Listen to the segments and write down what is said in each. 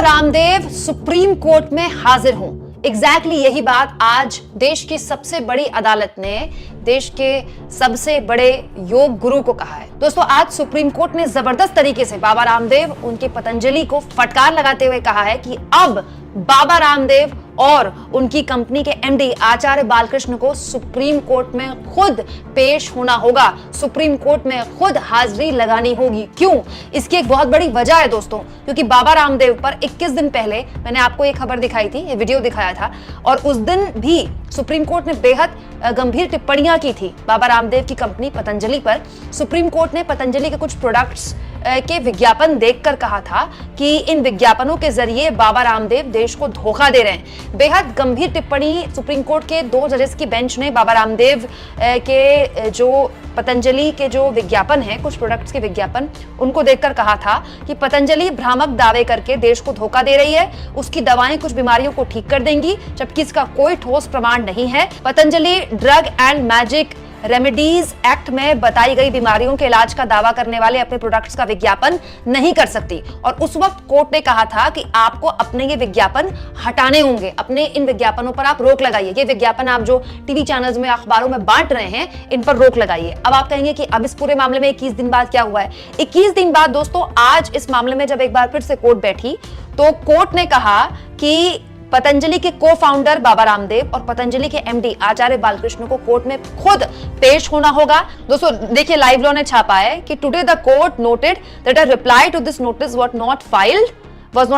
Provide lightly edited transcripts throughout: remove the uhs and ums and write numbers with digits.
Ramdev supreme court में हाजिर हों। एग्जैक्टली यही बात आज देश की सबसे बड़ी अदालत ने देश के सबसे बड़े योग गुरु को कहा है। दोस्तों, आज सुप्रीम कोर्ट ने जबरदस्त तरीके से बाबा रामदेव, उनके पतंजलि को फटकार लगाते हुए कहा है कि अब बाबा रामदेव और उनकी कंपनी के एमडी आचार्य बालकृष्ण को सुप्रीम कोर्ट में खुद पेश होना होगा, सुप्रीम कोर्ट में खुद हाजिरी लगानी होगी। क्यों? इसकी एक बहुत बड़ी वजह है दोस्तों, क्योंकि बाबा रामदेव पर 21 दिन पहले मैंने आपको एक खबर दिखाई थी, ये वीडियो दिखाया था, और उस दिन भी सुप्रीम कोर्ट ने बेहद गंभीर टिप्पणियां की थी बाबा रामदेव की कंपनी पतंजलि पर। सुप्रीम कोर्ट ने पतंजलि के कुछ प्रोडक्ट्स के विज्ञापन देखकर कहा था कि इन विज्ञापनों के जरिए बाबा रामदेव देश को धोखा दे रहे हैं। बेहद गंभीर टिप्पणी सुप्रीम कोर्ट के 2 जजेस की बेंच ने बाबा रामदेव के जो पतंजलि के जो विज्ञापन है, कुछ प्रोडक्ट्स के विज्ञापन, उनको देखकर कहा था कि पतंजलि भ्रामक दावे करके देश को धोखा दे रही है। उसकी दवाएं कुछ बीमारियों को ठीक कर देंगी, जबकि इसका कोई ठोस प्रमाण नहीं है। Patanjali drug and magic remedies act में बताई गई बीमारियों के इलाज का दावा करने वाले अपने प्रोडक्ट्स का विज्ञापन नहीं कर सकती। और उस वक्त कोर्ट ने कहा था कि आपको अपने ये विज्ञापन हटाने होंगे, अपने इन विज्ञापनों पर आप रोक लगाइए। ये विज्ञापन आप जो टीवी चैनल्स में, अखबारों में बांट रहे हैं, इन पर रोक लगाइए। अब आप कहेंगे कि अब इस पूरे मामले में 21 दिन बाद क्या हुआ है? 21 दिन बाद दोस्तों, आज इस मामले में जब एक बार फिर से कोर्ट बैठी तो कोर्ट ने कहा कि पतंजलि के को फाउंडर बाबा रामदेव और पतंजलि के एमडी आचार्य बालकृष्ण को कोर्ट में खुद पेश होना होगा। दोस्तों देखिए, लाइव लॉ ने छापा है कि today the court noted that a reply to this notice was not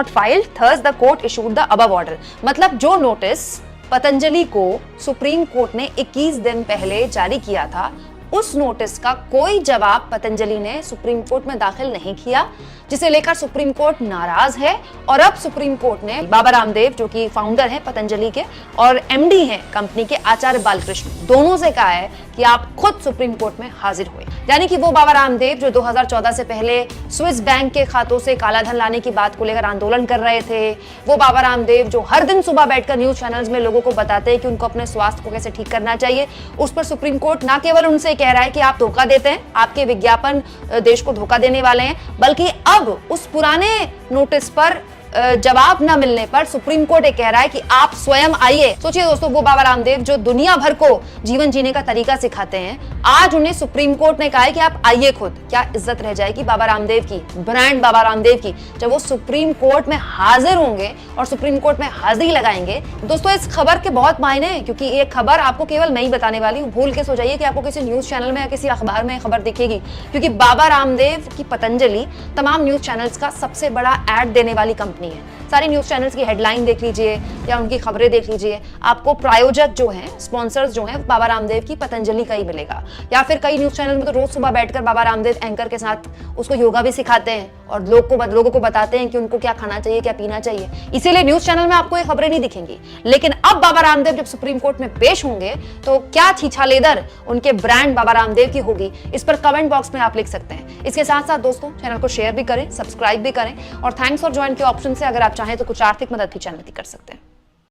filed thus the court issued the above order. मतलब जो नोटिस पतंजलि को सुप्रीम कोर्ट ने 21 दिन पहले जारी किया था, उस नोटिस का कोई जवाब पतंजलि ने सुप्रीम कोर्ट में दाखिल नहीं किया, जिसे लेकर सुप्रीम कोर्ट नाराज है। और अब सुप्रीम कोर्ट ने बाबा रामदेव, जो कि फाउंडर हैं पतंजलि के और एमडी हैं कंपनी के, आचार्य बालकृष्ण, दोनों से कहा है कि आप खुद सुप्रीम कोर्ट में हाजिर हुए। यानी कि वो बाबा रामदेव जो 2014 से पहले स्विस बैंक के खातों से कालाधन लाने की बात को लेकर आंदोलन कर रहे थे, वो बाबा रामदेव जो हर दिन सुबह बैठकर न्यूज चैनल्स में लोगों को बताते हैं कि उनको अपने स्वास्थ्य को कैसे ठीक करना चाहिए, उस पर सुप्रीम कोर्ट ना केवल उनसे कह रहा है कि आप धोखा देते हैं, आपके विज्ञापन देश को धोखा देने वाले हैं, बल्कि अब उस पुराने नोटिस पर जवाब न मिलने पर सुप्रीम कोर्ट ये कह रहा है कि आप स्वयं आइए। सोचिए दोस्तों, वो बाबा रामदेव जो दुनिया भर को जीवन जीने का तरीका सिखाते हैं, आज उन्हें सुप्रीम कोर्ट ने कहा है कि आप आइए खुद। क्या इज्जत रह जाएगी बाबा रामदेव की, ब्रांड बाबा रामदेव की, जब वो सुप्रीम कोर्ट में हाजिर होंगे और सुप्रीम कोर्ट में हाजिरी लगाएंगे। दोस्तों, इस खबर के बहुत मायने हैं, क्योंकि ये खबर आपको केवल मैं ही बताने वाली हूँ। भूल के सो जाइए कि आपको किसी न्यूज चैनल में या किसी अखबार में खबर दिखेगी, क्योंकि बाबा रामदेव की पतंजलि तमाम न्यूज चैनल्स का सबसे बड़ा एड देने वाली कंपनी है। सारी न्यूज चैनल्स की हेडलाइन देख लीजिए या उनकी खबरें देख लीजिए, आपको प्रायोजक जो हैं, स्पॉन्सर्स जो हैं, बाबा रामदेव की पतंजलि का ही मिलेगा। या फिर कई न्यूज चैनल में तो रोज सुबह बैठकर बाबा रामदेव एंकर के साथ उसको योगा भी सिखाते हैं और लोगों को बताते हैं कि उनको क्या खाना चाहिए, क्या पीना चाहिए। इसीलिए न्यूज चैनल में आपको ये खबरें नहीं दिखेंगी। लेकिन अब बाबा रामदेव जब सुप्रीम कोर्ट में पेश होंगे तो क्या छीछालेदर उनके ब्रांड बाबा रामदेव की होगी, इस पर कमेंट बॉक्स में आप लिख सकते हैं। इसके साथ साथ दोस्तों, चैनल को शेयर भी करें, सब्सक्राइब भी करें, और थैंक्स फॉर ज्वाइन के ऑप्शन से अगर आप चाहें तो कुछ आर्थिक मदद भी चैनल की कर सकते हैं।